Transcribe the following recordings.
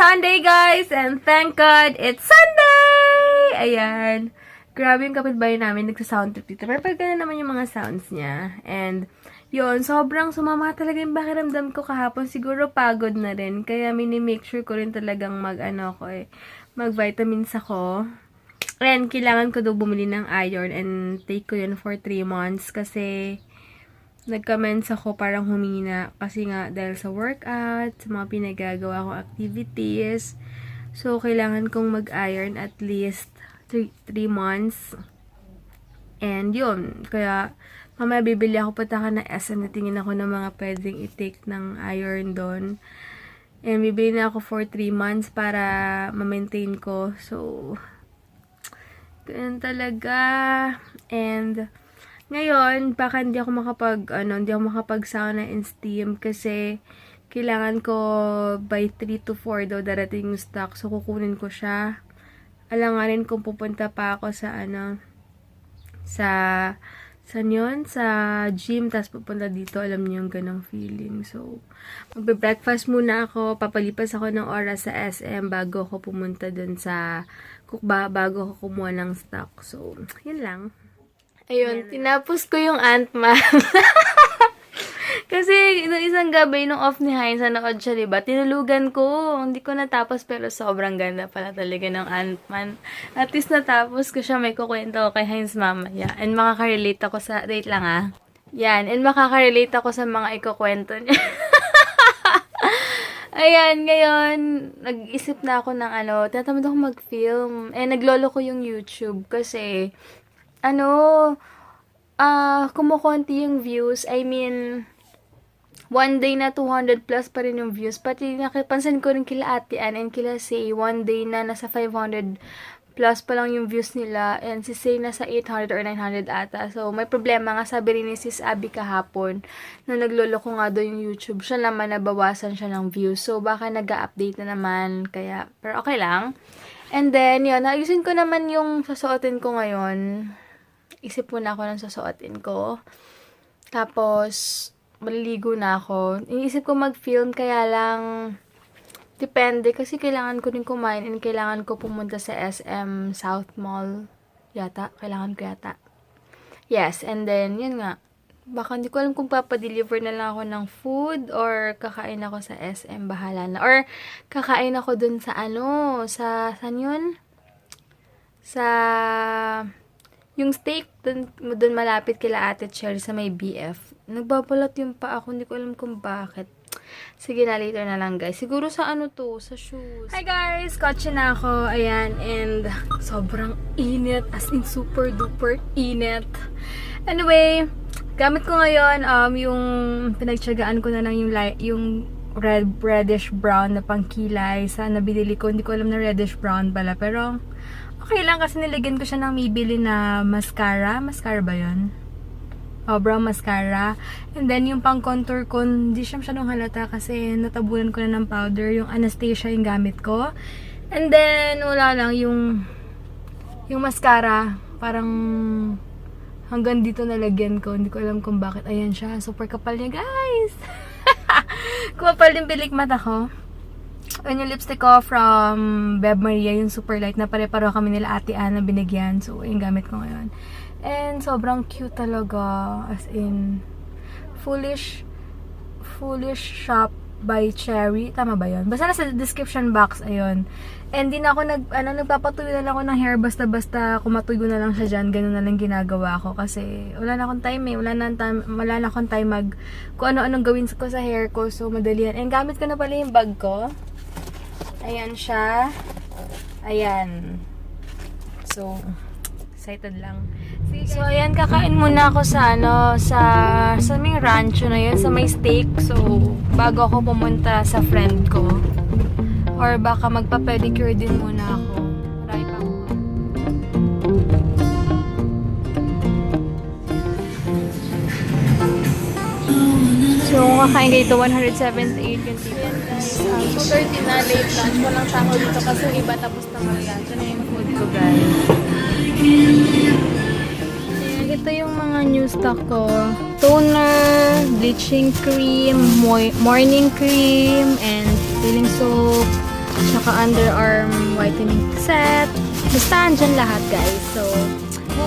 Sunday, guys! And thank God, it's Sunday! Ayan. Grabe yung kapitbahay namin, nagsa-sound trip dito. Pero pag gano'n naman yung mga sounds niya. And, yun, sobrang sumama talaga yung pakiramdam ko kahapon. Siguro pagod na rin. Kaya mini-make sure ko rin talagang mag-vitamins ako. And, kailangan ko daw bumili ng iron and take ko yun for 3 months. Kasi, nag-comments ako parang humina kasi nga dahil sa workout, sa mga pinagagawa kong activities. So, kailangan kong mag-iron at least 3 months. And yun, kaya mamaya bibili ako punta ka na SM, natingin ako ng mga pwedeng i-take ng iron doon. And bibili na ako for 3 months para ma-maintain ko. So, ganun talaga. And ngayon, baka hindi ako makapag-sauna and steam kasi kailangan ko by 3 to 4 daw darating yung stock. So, kukunin ko siya. Alanganin kung pupunta pa ako sa sa gym, tapos pupunta dito. Alam niyo yung ganong feeling. So, magbe-breakfast muna ako. Papalipas ako ng oras sa SM bago ako pumunta dun bago ako kumuha ng stock. So, yun lang. Ayun, tinapos ko yung Ant-Man. Kasi, nung isang gabi, nung off ni Heinz, nanood siya, diba? Tinulugan ko. Hindi ko natapos, pero sobrang ganda pala talaga ng Ant-Man. At least natapos ko siya, may kukwento ko kay Heinz mamaya. And makaka-relate ako sa, wait lang ah. Yan, and makaka-relate ako sa mga ikukwento niya. Ayan, ngayon, nag-isip na ako ng tinatamad ako mag-film. Eh, naglolo ko yung YouTube kasi, kumukonti yung views. I mean, one day na 200 plus pa rin yung views. Pati nakipansin ko rin kila Ate Ann and kila Say, one day na nasa 500 plus pa lang yung views nila. And si Say nasa 800 or 900 ata. So, may problema nga. Sabi rin ni Sis Abby kahapon, na naglolo ko nga doon yung YouTube. Siya naman nabawasan siya ng views. So, baka nag-update na naman. Kaya, pero okay lang. And then, yun, naayusin ko naman yung sasuotin ko ngayon. Isip muna ako ng susuotin ko. Tapos, maliligo na ako. Iniisip ko mag-film, kaya lang, depende. Kasi kailangan ko din kumain and kailangan ko pumunta sa SM South Mall. Yata. Kailangan ko yata. Yes, and then, yun nga. Baka hindi ko alam kung papadeliver na lang ako ng food or kakain ako sa SM. Bahala na. Or, kakain ako dun sa saan yun? Yung steak, dun malapit kila Ate Cherry sa may BF. Nagbabalat yung pa ako, hindi ko alam kung bakit. Sige na, later na lang guys. Siguro sa sa shoes. Hi guys! Kotse na ako, ayan, and sobrang init, as in super duper init. Anyway, gamit ko ngayon, yung pinagtsagaan ko na lang yung reddish brown na pangkilay. Sana binili ko, hindi ko alam na reddish brown pala, pero okay lang kasi nilagyan ko siya ng Maybelline na mascara. Mascara ba yun? Oh, brown mascara. And then, yung pang contour ko, hindi siya masyadong halata kasi natabunan ko na ng powder. Yung Anastasia yung gamit ko. And then, wala lang, yung mascara, parang hanggang dito nalagyan ko. Hindi ko alam kung bakit. Ayan siya. Super kapal niya, guys! Kumapal din bilik mata ko. Yung lipstick ko from Beb Maria, yung super light na pare-pareho kami nila Ate Ann na binigyan. So, yung gamit ko ngayon. And, sobrang cute talaga. As in, Foolish Shop by Cherry. Tama ba yun? Basta nasa description box, ayun. And, di na ako nagpapatuyo na lang ako ng hair. Basta kumatuyo na lang siya dyan. Ganun na lang ginagawa ko. Kasi, wala na akong time eh. Wala na akong time kung ano-anong gawin ko sa hair ko. So, madali yan. And, gamit ko na pala yung bag ko. Ayan siya. Ayan. So, excited lang. So, ayan, kakain muna ako sa may rancho na yun, sa may steak. So, bago ako pumunta sa friend ko. Or baka magpa-pedicure din muna ako. Marami pa ako. So, kakain dito, 178 yung ticket. 2:30 na, late lunch. Walang tao dito kasi yung iba tapos na mag-lunch. Ano yung food ko, guys? Ito yung mga new stock ko. Toner, bleaching cream, morning cream, and peeling soap, Tsaka underarm whitening set. Basta andyan lahat, guys. So,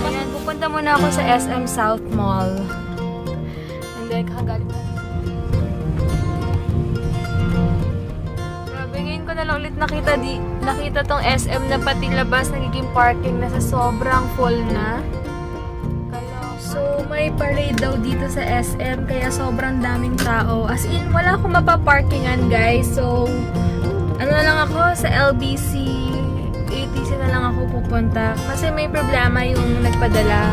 ayan, pupunta muna ako sa SM South Mall. And then, kakagaling na. Grabe, ngayon ko na lang ulit nakita tong SM na pati labas nagiging parking na sa sobrang full na. So, may parade daw dito sa SM, kaya sobrang daming tao. As in, wala akong mapaparkingan, guys. So, ano na lang ako, sa LBC, ATC na lang ako pupunta. Kasi may problema yung nagpadala.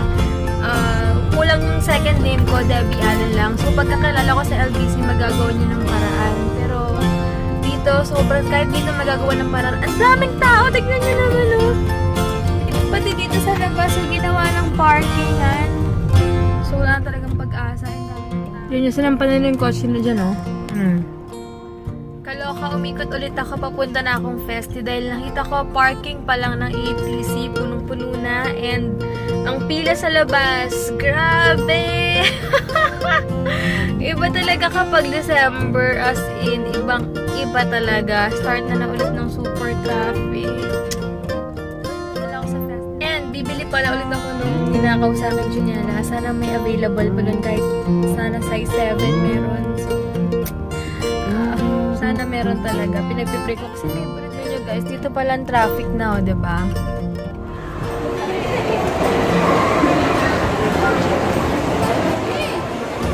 Kulang yung second name ko, Debbie Allen lang. So, pagkakilala ko sa LBC, magagawa niyo ng paraan. Pero, dito, sobrang, kahit dito magagawa ng paraan. Ang daming tao, tignan nyo naman, oh. Pati dito sa labas, so ginawa ng parkingan. So, wala talagang pag-asa. Yun yung sinampanan yung kotse na dyan, oh. Kaloka, umikot ulit ako, papunta na akong festi dahil nakita ko parking pa lang ng ATC, punong-puno na, and ang pila sa labas, grabe! Iba talaga kapag December, as in, iba talaga. Start na ulit ng super traffic. Wala ako sa festi. And, bibili pala ulit ako nung ninakaw sa akin, Junyana. Sana may available pa dun, kahit sana size 7 meron. So, sana meron talaga. Pinagpipray ko kasi favorite nyo guys. Dito pala ang traffic na, o, diba?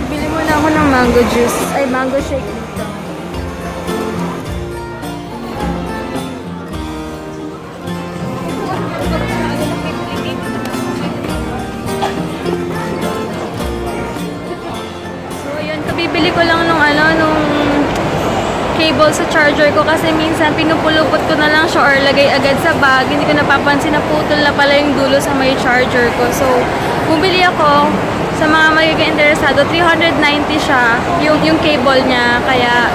Bili muna ako ng mango juice. Ay, mango shake dito. So, yun. Kabibili ko lang nung cable sa charger ko kasi minsan pinupulupot ko na lang siya or lagay agad sa bag. Hindi ko napapansin na putol na pala yung dulo sa may charger ko. So, bumili ako sa mga magiging interesado. 390 siya, yung cable niya. Kaya,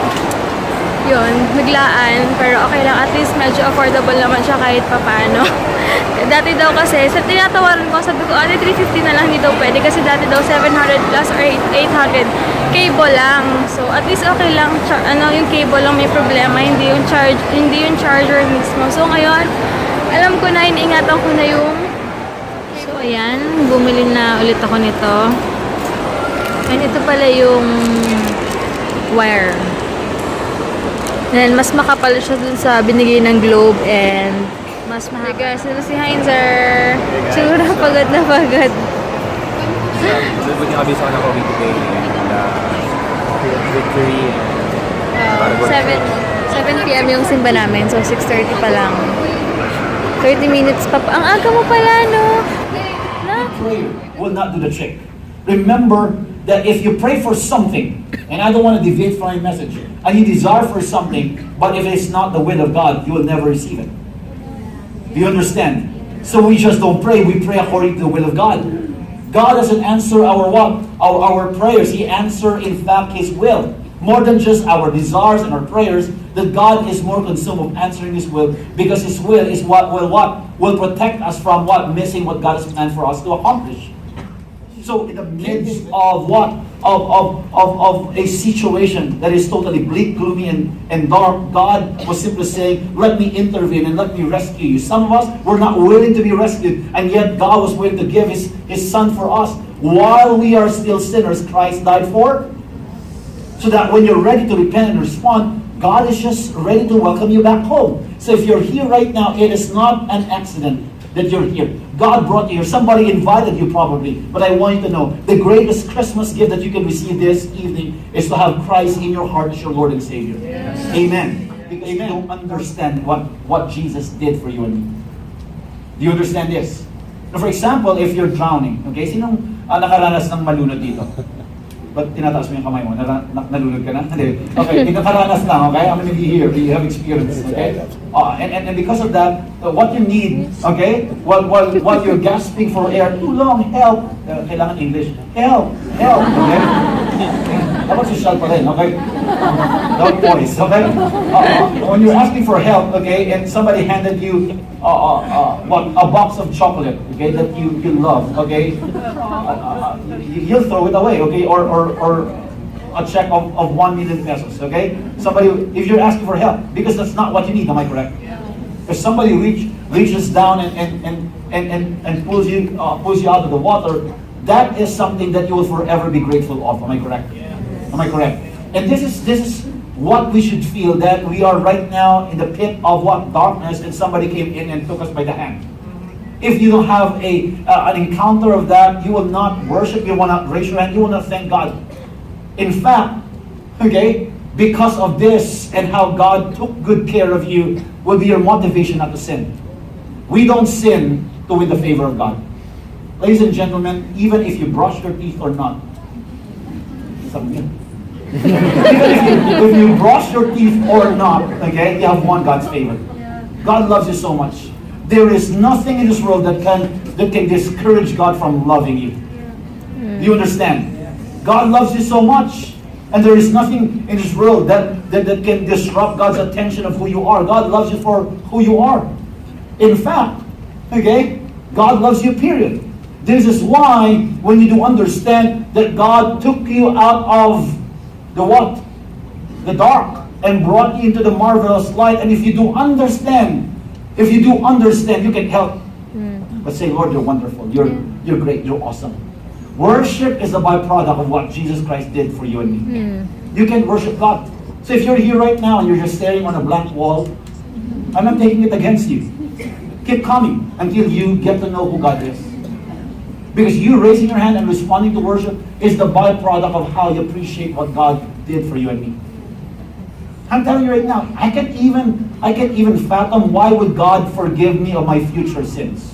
yun, naglaan. Pero okay lang, at least medyo affordable naman siya kahit papano. Dati daw kasi, sa tinatawaran ko, sabi ko, 350 na lang, hindi daw pwede. Kasi dati daw 700 plus or 800 cable lang. So, at least okay lang. Yung cable lang may problema, hindi yung charger mismo. So, ngayon, alam ko na, iniingatan ko na yung... So, ayan, bumili na ulit ako nito. And ito pala yung wire. And mas makapal siya dun sa binigay ng Globe and mas mahal. Hey guys, ito si Heinzer. Siguro pagod na pagod. Pwede nga bisa ko na COVID today and victory. 7 p.m. yung simba namin, so 6:30 pa lang. 30 minutes pa. Ang aga mo pala, no? Prayer will not do the trick. Remember that if you pray for something, and I don't want to deviate from my message, and you desire for something, but if it's not the will of God, you will never receive it. Do you understand? So we just don't pray, we pray according to the will of God. God doesn't answer our what? Our prayers. He answers, in fact, His will. More than just our desires and our prayers, that God is more consumed of answering His will, because His will is what? Will protect us from what? Missing what God has planned for us to accomplish. So in the midst of what? Of a situation that is totally bleak, gloomy, and dark, God was simply saying, let me intervene and let me rescue you. Some of us were not willing to be rescued, and yet God was willing to give His Son for us. While we are still sinners, Christ died for. So that when you're ready to repent and respond, God is just ready to welcome you back home. So if you're here right now, it is not an accident that you're here. God brought you here. Somebody invited you probably. But I want you to know, the greatest Christmas gift that you can receive this evening is to have Christ in your heart as your Lord and Savior. Yes. Amen. Because you don't understand what Jesus did for you and me. Do you understand this? Now, for example, if you're drowning, okay? Sinong nakaranas ng malunod dito? Ba't tinataas mo yung kamay mo? Nalunod ka na? Hindi. Okay, nakaranas na, okay? I'm gonna be here. You have experience, okay? And because of that, what you need, okay? While you're gasping for air, too long, help. Kailangan English. Help, okay? Dapat social pa rin, okay? Don't voice, okay? When you're asking for help, okay, and somebody handed you a box of chocolate, okay, that you love, okay? You'll throw it away, okay? Or a check of 1 million pesos, okay? Somebody, if you're asking for help, because that's not what you need, am I correct? If somebody reaches down and pulls you out of the water, that is something that you will forever be grateful of. Am I correct? Am I correct? And this is what we should feel, that we are right now in the pit of what? Darkness, and somebody came in and took us by the hand. If you don't have an encounter of that, you will not worship, you will not raise your hand, you will not thank God. In fact, okay, because of this and how God took good care of you, will be your motivation not to sin. We don't sin to win the favor of God. Ladies and gentlemen, even if you brush your teeth or not, even if you brush your teeth or not, okay, you have won God's favor. God loves you so much. There is nothing in this world that can discourage God from loving you. Do you understand? God loves you so much, and there is nothing in this world that can disrupt God's attention of who you are. God loves you for who you are. In fact, okay, God loves you, period. This is why when you do understand that God took you out of the what? The dark, and brought you into the marvelous light. And if you do understand, you can help. But say, Lord, you're wonderful. You're great. You're awesome. Worship is a byproduct of what Jesus Christ did for you and me. You can worship God. So if you're here right now and you're just staring on a blank wall, I'm not taking it against you. Keep coming until you get to know who God is. Because you raising your hand and responding to worship is the byproduct of how you appreciate what God did for you and me. I'm telling you right now, I can't even fathom why would God forgive me of my future sins.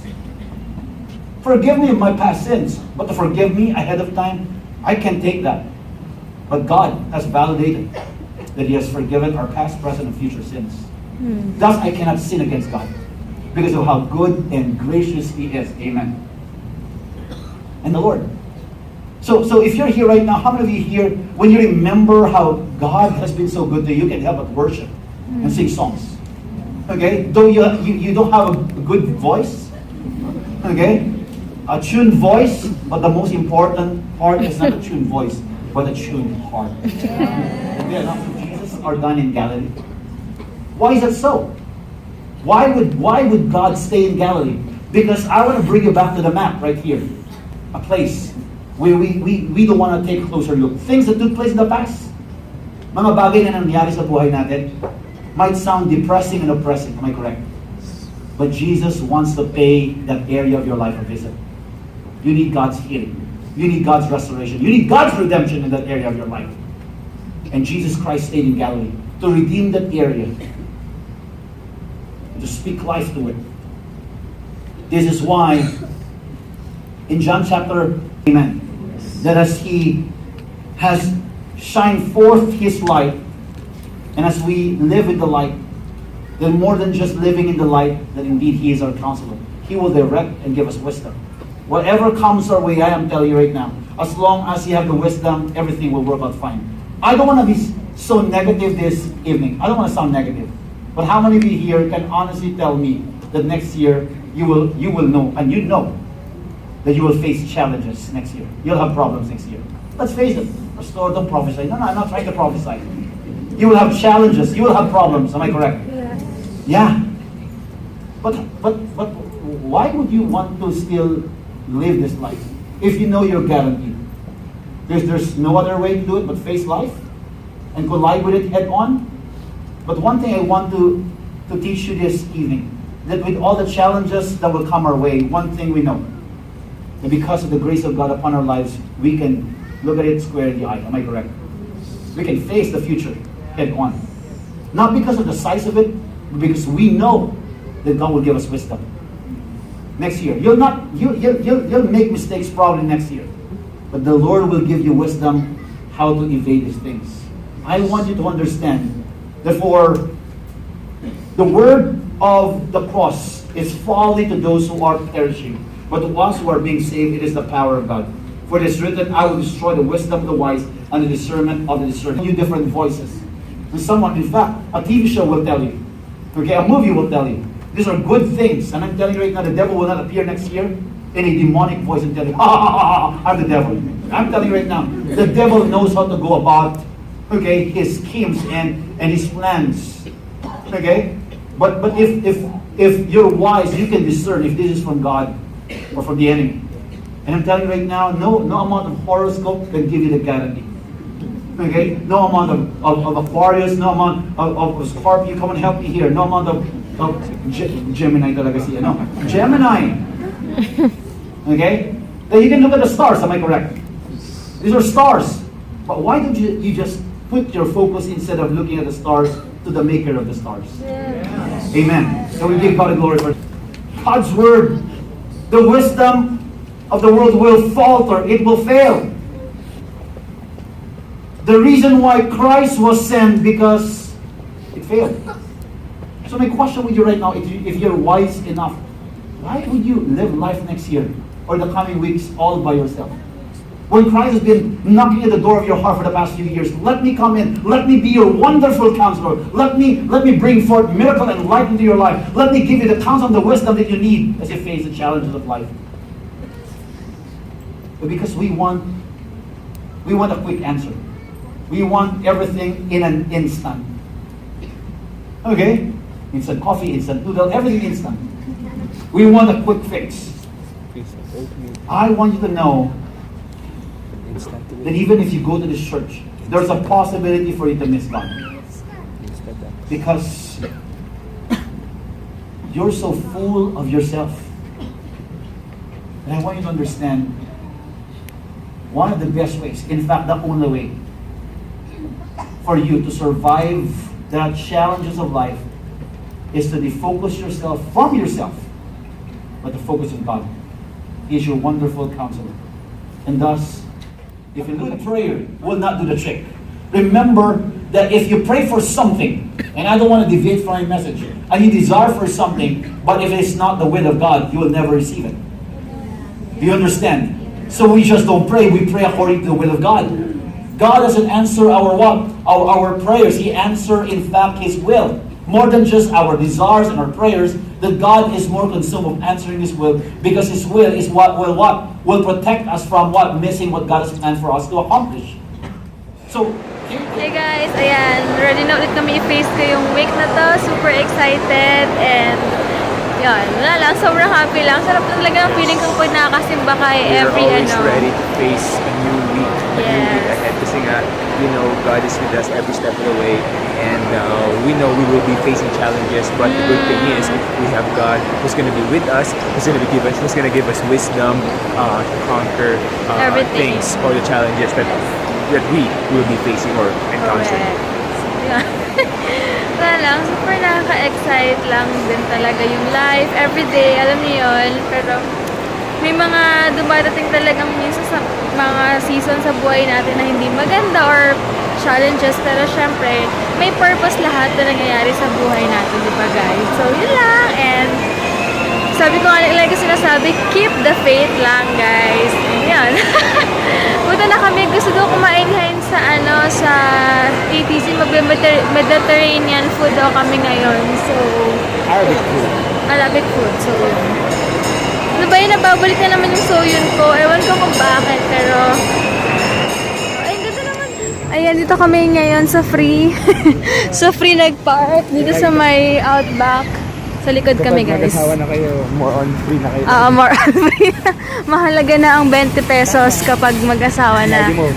Forgive me of my past sins, but to forgive me ahead of time, I can take that. But God has validated that He has forgiven our past, present, and future sins. Thus, I cannot sin against God because of how good and gracious He is. Amen. And the Lord. So if you're here right now, how many of you here, when you remember how God has been so good to you, you can help but worship and sing songs? Okay? Though you don't have a good voice, okay? A tuned voice, but the most important part is not a tuned voice, but a tuned heart. The enough of Jesus are done in Galilee. Why is that so? Why would God stay in Galilee? Because I want to bring you back to the map right here. A place where we don't want to take a closer look. Things that took place in the past, mga bagay na nangyari sa buhay natin, might sound depressing and oppressing. Am I correct? But Jesus wants to pay that area of your life a visit. You need God's healing. You need God's restoration. You need God's redemption in that area of your life. And Jesus Christ stayed in Galilee to redeem that area, to speak life to it. This is why in John chapter, amen, that as He has shined forth His light, and as we live in the light, then more than just living in the light, that indeed He is our counselor. He will direct and give us wisdom. Whatever comes our way, I am telling you right now, as long as you have the wisdom, everything will work out fine. I don't want to be so negative this evening. I don't want to sound negative. But how many of you here can honestly tell me that next year you will know, and you know, that you will face challenges next year. You'll have problems next year. Let's face it. Pastor, don't prophesy. No, I'm not trying to prophesy. You will have challenges. You will have problems. Am I correct? Yeah. But why would you want to still live this life if you know you're guaranteed? There's no other way to do it but face life and collide with it head on. But one thing I want to teach you this evening, that with all the challenges that will come our way, one thing we know, that because of the grace of God upon our lives, we can look at it square in the eye. Am I correct? We can face the future head on. Not because of the size of it, but because we know that God will give us wisdom. Next year. You'll make mistakes probably next year. But the Lord will give you wisdom how to evade these things. I want you to understand, therefore, the word of the cross is folly to those who are perishing. But to us who are being saved, it is the power of God. For it is written, I will destroy the wisdom of the wise and the discernment of the discerning. You different voices. And someone, in fact, a TV show will tell you. Okay, a movie will tell you. These are good things. And I'm telling you right now, the devil will not appear next year in a demonic voice and tell you, ha ha ha ha, I'm the devil. I'm telling you right now, the devil knows how to go about, okay, his schemes and his plans. Okay? But if you're wise, you can discern if this is from God or from the enemy. And I'm telling you right now, no amount of horoscope can give you the guarantee. Okay? No amount of Aquarius, no amount of Scorpio, come and help me here. No amount of Gemini talaga siya, no? Gemini. Okay? Then you can look at the stars, am I correct? These are stars. But why don't you just put your focus instead of looking at the stars to the maker of the stars? Yes. Amen. So we give God the glory for God's word. The wisdom of the world will falter. It will fail. The reason why Christ was sent, because it failed. So my question with you right now, if you're wise enough, why would you live life next year or the coming weeks all by yourself? When Christ has been knocking at the door of your heart for the past few years, let me come in. Let me be your wonderful counselor. Let me bring forth miracle and light into your life. Let me give you the counsel and the wisdom that you need as you face the challenges of life. But because we want a quick answer. We want everything in an instant. Okay? Instant coffee, instant noodle, everything instant. We want a quick fix. I want you to know that even if you go to this church, there's a possibility for you to miss God. Because you're so full of yourself. And I want you to understand, one of the best ways, in fact, the only way, for you to survive the challenges of life is to defocus yourself from yourself, but to focus on God. He is your wonderful counselor. And thus, if a good prayer will not do the trick, remember that if you pray for something, and I don't want to deviate from my message, and you desire for something, but if it's not the will of God, you will never receive it. Do you understand? So we just don't pray, we pray according to the will of God. God doesn't answer our what? Our prayers. He answers, in fact, His will. More than just our desires and our prayers, that God is more consumed of answering His will, because His will is what will protect us from what? Missing what God has planned for us to accomplish. So, Hey guys, ayan, ready na ulit kami i-face ko yung week na to. Super excited and yun, wala lang, sobrang happy lang. Sarap na talaga ang feeling kung pag nakakasimba ka every We're always ready to face a new week ahead. Kasi nga, God is with us every step of the way, and we know we will be facing challenges. But the good thing is, we have God who's going to be with us. Who's going to give us wisdom to conquer things or the challenges that we will be facing or encountering. Wala lang, super nakaka-excite lang din talaga yung life, everyday, alam niyo yun. Pero may mga dumadating talagang minsan sa mga season sa buhay natin na hindi maganda or challenges. Pero syempre, may purpose lahat na nangyayari sa buhay natin, di ba guys? So yun lang, and sabi ko nga, like sinasabi, keep the faith lang guys. Ayan. Punta na kami, gusto daw kumain sa ATC, mag-Mediterranean food daw kami ngayon. So, Arabic food. So, ano ba yun, nababalik na naman yung soyun ko. Ewan ko kung bakit, pero ay, ganda naman. Ayan, dito kami ngayon sa free. Sa free nag-park. Dito sa may Outback. Sa likod kami, guys. Kapag mag-asawa na kayo, more on free na kayo. More on free. Mahalaga na ang 20 pesos kapag mag-asawa na. Lagi mo,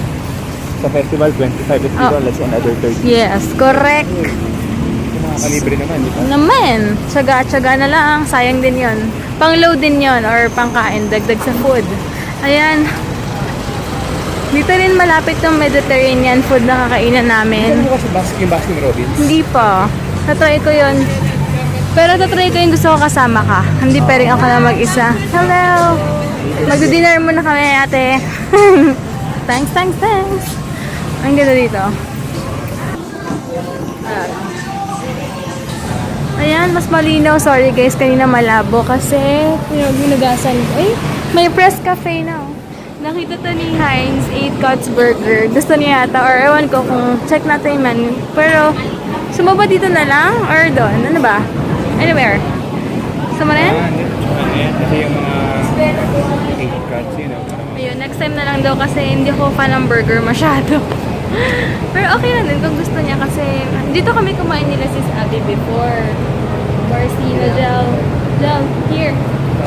sa festival, 25. If you don't, let's another 30. Yes, correct. Yung mga kalibre naman, di ba? Naman. Tsaga-tsaga na lang. Sayang din yon. Pang-load din yon or pangkain. Dagdag sa food. Ayan. Dito rin malapit yung Mediterranean food na kakainan namin. Hindi mo kasi yung Baskin Robbins? Hindi pa. Tatry ko yun. Pero tatry ko yung gusto ko kasama ka. Hindi pwedeng ako na mag-isa. Hello! Magdi-dinner muna kami, ate. Thanks. Ang ganda dito. Ayan, mas malinaw. Sorry guys, kanina malabo kasi ginugasan ko. Ay, may press cafe na. Nakita to ni Heinz, 8 Cuts Burger. Gusto niya yata, or ewan ko kung check natin yung menu. Pero, sumaba dito na lang? Or doon? Ano ba? Anywhere. Gusto mo rin? Ayan, kasi yung mga 8 cuts, Ayun, next time na lang daw kasi hindi ako fan ng burger masyado. Pero okay lang din kung gusto niya kasi dito kami kumain nila sis Abby before. Marcina, Jel, here.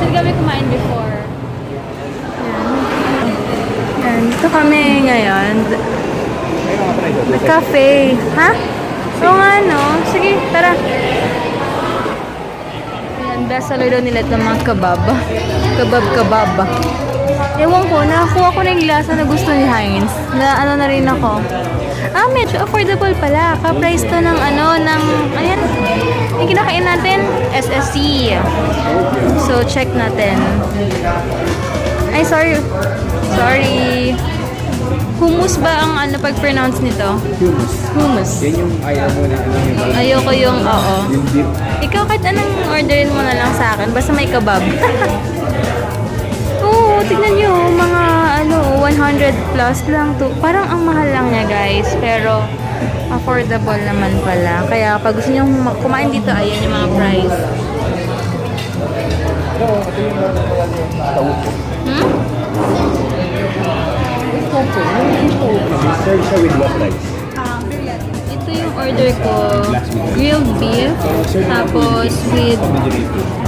Dito kami kumain before. Yan. Dito kami ngayon. Cafe. Ha? Oo nga, no? Sige, tara. Ayan, best seller daw nila itong mga kebab. Kebab. Ewan ko, nakakuha ko na yung lasa na gusto ni Heinz. Na ano na rin ako. Ah, medyo affordable pala. Ka-price to ng ayan. Yung kinakain natin, SSC. So, check natin. Ay, sorry. Hummus ba ang pag-pronounce nito? Hummus. Yan yung ayaw mo na yung Ayoko yung, oo. yung dip. Ikaw kahit anong orderin mo na lang sa akin, basta may kebab. Oo, tignan nyo, mga 100 plus lang to. Parang ang mahal lang niya guys, pero affordable naman pala. Kaya pag gusto nyo kumain dito, ayan yung mga price. Hmm? Serve siya with what rice? Ito yung order ko, grilled beef, tapos with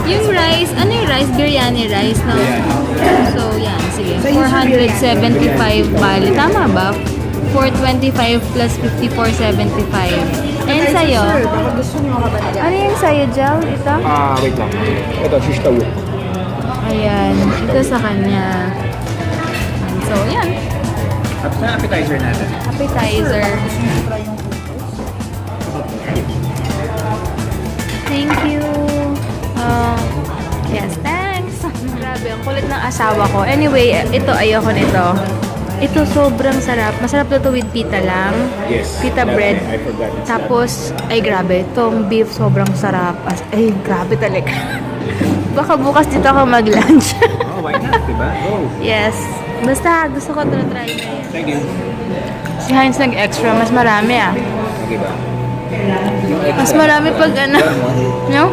yung rice, ano yung rice? Biryani rice, no? So, yan, sige. 475 bali. Tama ba? 425 plus 54.75. And sa'yo? Ano yung sa'yo, Jel? Ito? Wait lang. Ito, shish tawuk. Ayan. Ito sa kanya. So, yan. At sa appetizer natin. Appetizer. Thank you. Yes, thanks. Grabe, ang kulit ng asawa ko. Anyway, ito ayoko nito. Ito sobrang sarap. Masarap na to with pita lang. Yes. Pita bread. I forgot. Tapos, ay grabe. Itong beef sobrang sarap. Ay, grabe talaga. Baka bukas dito ako mag-lunch. Oh, why not? Diba? Go. Yes. Basta, gusto ko ito try na yan. Thank you. Si Heinz nag-extra. Mas marami ah. Okay ba? Mas marami pag ano. No?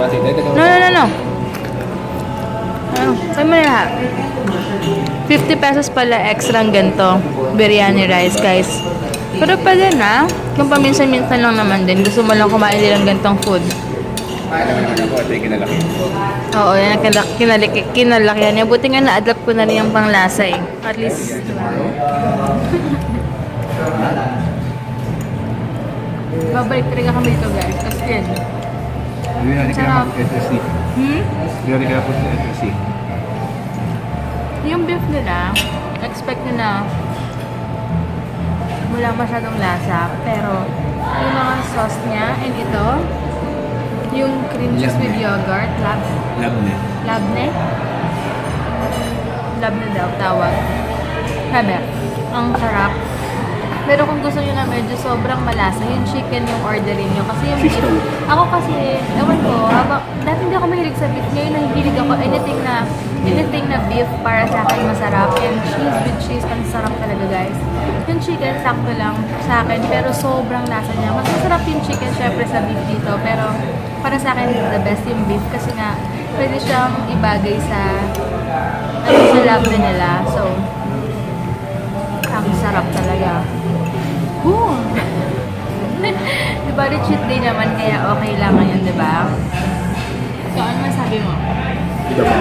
No. Kaya mo na lahat. 50 pesos pala extra ang ganito. Biryani rice, guys. Pero pala na. Kung paminsan-minsan lang naman din. Gusto mo lang kumain din ng ganitong food. Alam mo naman ako, ito yung kinalaki. Oo, yan. Kinalakihan niya. Buti nga na-adapt ko na rin yung panglasa eh. At least, babalik talaga kami dito, guys. Kasi yan. Hindi na Sarap. SSC. Hindi na kinapos sa SSC. Yung beef nila, expect nyo na wala masyadong lasa. Pero, yung mga sauce niya, and ito, yung cream cheese with yogurt, Labne. labne? Labne daw, tawag. Sabi, ang sarap. Pero kung gusto nyo na medyo sobrang malasa, yung chicken yung orderin nyo. Kasi yung beef, ako kasi, ewan ko, dati hindi ako mahilig sa beef. Ngayon nahihilig ako, anything na beef para sa akin masarap. And cheese with cheese, ang sarap talaga guys. Yung chicken, sakto lang sa akin, pero sobrang lasa niya. Mas masarap yung chicken syempre sa beef dito, pero para sa akin, the best yung beef kasi nga, pwede siyang ibagay sa labne nila. So, ang sarap talaga. Ooh. Diba, cheat day naman, kaya okay lang ngayon, diba? So, ano masabi mo? Ito ba?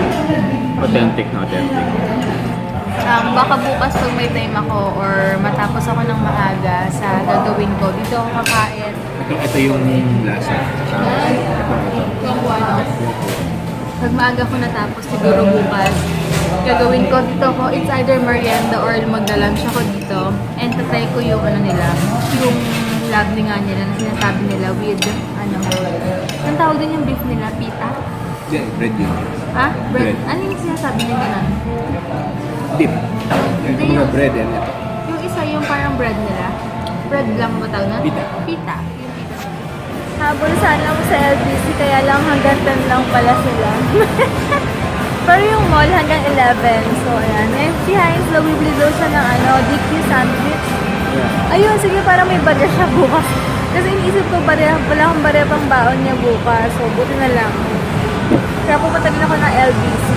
Authentic na authentic. Baka bukas pag may time ako or matapos ako ng maaga sa gagawin ko, dito ako kakain. Ito yung lasa. Yung ano, pag maaga ko natapos, siguro bukas, gagawin ko dito ko, it's either merienda or magda-lunch ako dito. And tatry ko yung ano nila, yung labne nga nila na sinasabi nila with, ang tawag din yung beef nila, pita? Yan, bread yun. Ha? Bread? Bread. Ano yung sinasabi nila nun? Dip. Hindi Yung yung- bread yan. Yung isa yung parang bread nila. Bread lang ba tawag nun? Pita. Pita. Yung pita. Habol sana ako sa LBC, kaya lang hanggang 10 lang pala sila. Pero yung mall hanggang 11. So, ayan. Ngayon si Heinz, bibili daw siya ng DQ sandwich. Ayun, sige, parang may barya siya bukas. Kasi iniisip ko, wala akong barya pang baon niya bukas. So, buti na lang. Kaya pupunta din ako ng LBC.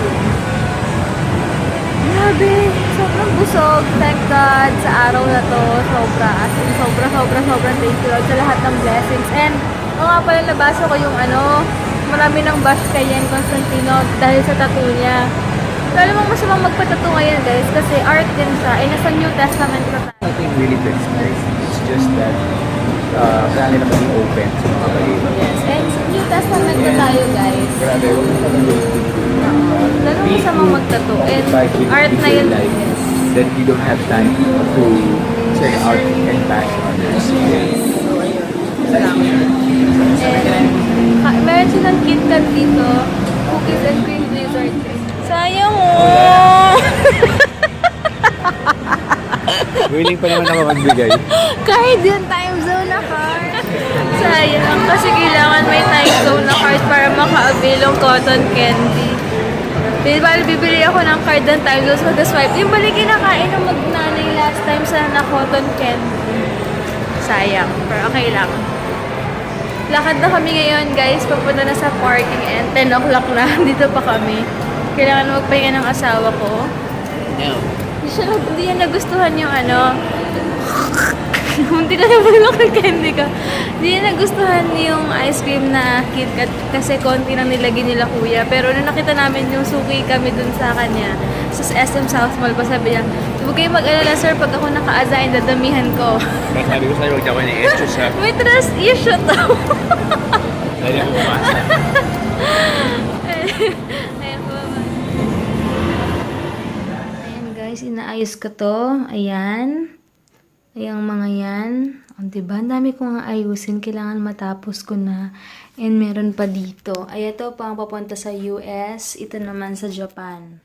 Grabe! sobrang busog. Thank God sa araw na to. Sobra. As in, sobrang thank you Lord sa lahat ng blessings. And, nga pala nabasa ko yung marami ng bash kay Yen Constantino dahil sa tattoo niya. So, alam mo, masamang magpatattoo ngayon, guys, kasi art din siya. Ay, nasa New Testament pa tayo. Nothing really to explain. It's just that kailangan nila maging open sa mga baliwan. Yes, and sa New Testament pa tayo, guys. Grabe, Lalo masamang magtattoo. And art na yun. Yes. that you don't have time to check out and bash others. And meron silang KitKat dito. Cookies and cream blizzard. Sayang mo! Willing pa naman ako magbigay. Kahit yung time zone na card. Sayang. Kasi kailangan may time zone na card para maka-avail ng cotton candy. Bibili ako ng card ng time zone sa swipe. Yung balik kinakain ng magnanay last time sa na cotton candy. Sayang. Pero okay lang. Lakad na kami ngayon, guys. Papunta na sa parking and 10 o'clock na. Dito pa kami. Kailangan magpahinga ng asawa ko. No. Hindi niya nagustuhan yung hindi na nabulok ng candy ko. Hindi niya nagustuhan yung ice cream na KitKat kasi konti lang nilagay nila kuya. Pero nung nakita namin yung suki kami dun sa kanya, sa SM South Mall pa, sabi niya, huwag kayo mag-alala sir, pag ako naka-assign, dadamihan ko. Kaya sabi ko sa'yo, huwag ako na-extra sa... May trust issue to. Dahil ako umasa. Ayan po. Ayan guys, inaayos ko to. Ayan. Ayan mga yan. O, diba? Ang dami kong ayusin. Kailangan matapos ko na. And meron pa dito. Ay, ito pang papunta sa US. Ito naman sa Japan.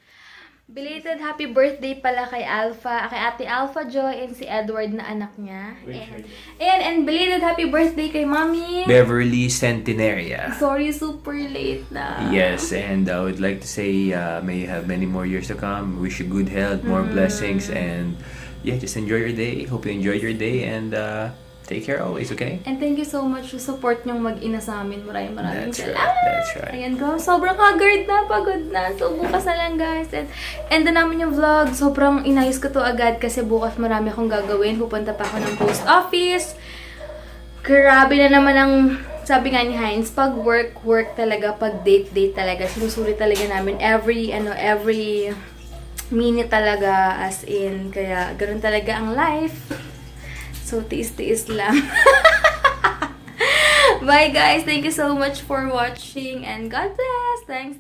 Belated happy birthday pala kay Alpha, kay Ate Alpha Joy and si Edward na anak niya. And belated happy birthday kay Mommy. Beverly Centenaria. Sorry, super late na. Yes, and I would like to say may you have many more years to come. Wish you good health, more blessings, and yeah, just enjoy your day. Hope you enjoy your day, and take care always, okay? And thank you so much sa support niyong mag-ina sa amin. Maraming That's right, salamat. that's right. Ayan, girl. Sobrang haggard na. Pagod na. So, bukas na lang, guys. And na namin yung vlog. Sobrang inayos ko to agad kasi bukas marami akong gagawin. Pupunta pa ako ng post office. Grabe na naman ang sabi nga ni Heinz, pag work talaga, pag date talaga. Sinusuri talaga namin every minute talaga, as in. Kaya, ganun talaga ang life. So, tiis-tiis lang. Bye guys! Thank you so much for watching and God bless! Thanks!